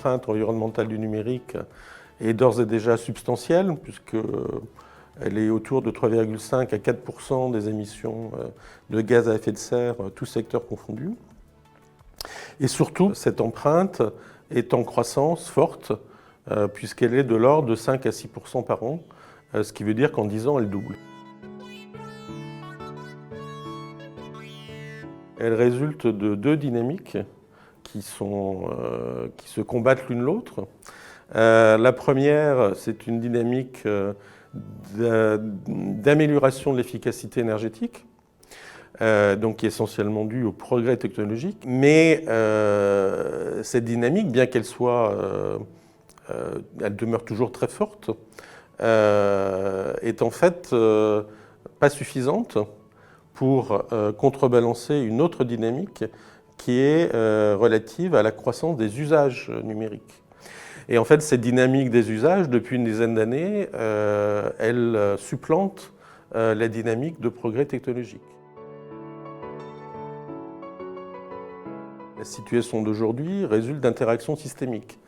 l'empreinte environnementale du numérique est d'ores et déjà substantielle, puisqu'elle est autour de 3,5 à 4% des émissions de gaz à effet de serre, tous secteurs confondus. Et surtout, cette empreinte est en croissance forte, puisqu'elle est de l'ordre de 5 à 6% par an, ce qui veut dire qu'en 10 ans, elle double. Elle résulte de deux dynamiques qui se combattent l'une l'autre. La première, c'est une dynamique d'amélioration de l'efficacité énergétique, donc qui est essentiellement due au progrès technologique. Mais cette dynamique, bien qu'elle elle demeure toujours très forte, est en fait pas suffisante pour contrebalancer une autre dynamique qui est relative à la croissance des usages numériques. Et en fait, cette dynamique des usages, depuis une dizaine d'années, elle supplante la dynamique de progrès technologique. La situation d'aujourd'hui résulte d'interactions systémiques.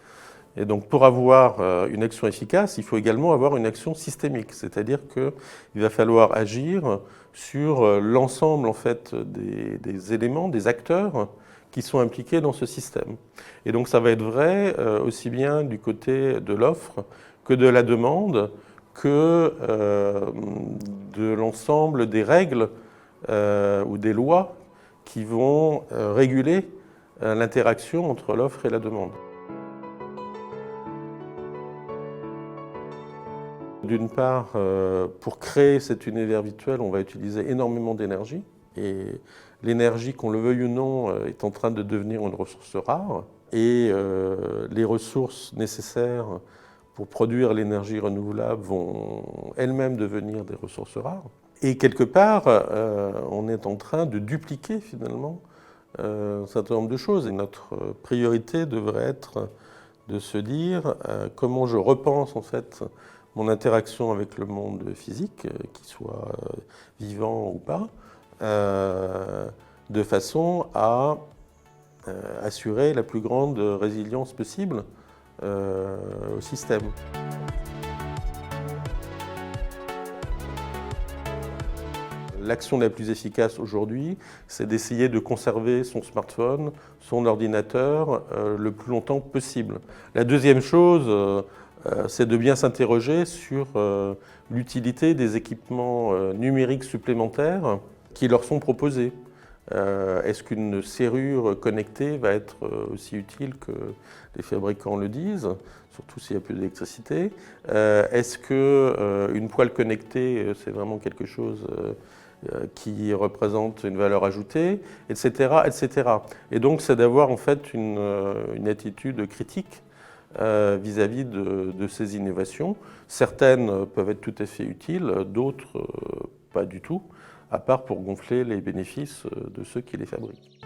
Et donc, pour avoir une action efficace, il faut également avoir une action systémique, c'est-à-dire qu'il va falloir agir sur l'ensemble en fait, des éléments, des acteurs qui sont impliqués dans ce système. Et donc, ça va être vrai aussi bien du côté de l'offre que de la demande, que de l'ensemble des règles ou des lois qui vont réguler l'interaction entre l'offre et la demande. D'une part, pour créer cet univers virtuel, on va utiliser énormément d'énergie. Et l'énergie, qu'on le veuille ou non, est en train de devenir une ressource rare. Et les ressources nécessaires pour produire l'énergie renouvelable vont elles-mêmes devenir des ressources rares. Et quelque part, on est en train de dupliquer finalement un certain nombre de choses. Et notre priorité devrait être de se dire comment je repense en fait mon interaction avec le monde physique, qu'il soit vivant ou pas, de façon à assurer la plus grande résilience possible au système. L'action la plus efficace aujourd'hui, c'est d'essayer de conserver son smartphone, son ordinateur, le plus longtemps possible. La deuxième chose, c'est de bien s'interroger sur l'utilité des équipements numériques supplémentaires qui leur sont proposés. Est-ce qu'une serrure connectée va être aussi utile que les fabricants le disent, surtout s'il y a plus d'électricité? Est-ce qu'une poêle connectée, c'est vraiment quelque chose qui représente une valeur ajoutée, etc., etc. Et donc, c'est d'avoir en fait une attitude critique vis-à-vis de ces innovations. Certaines peuvent être tout à fait utiles, d'autres pas du tout, à part pour gonfler les bénéfices de ceux qui les fabriquent.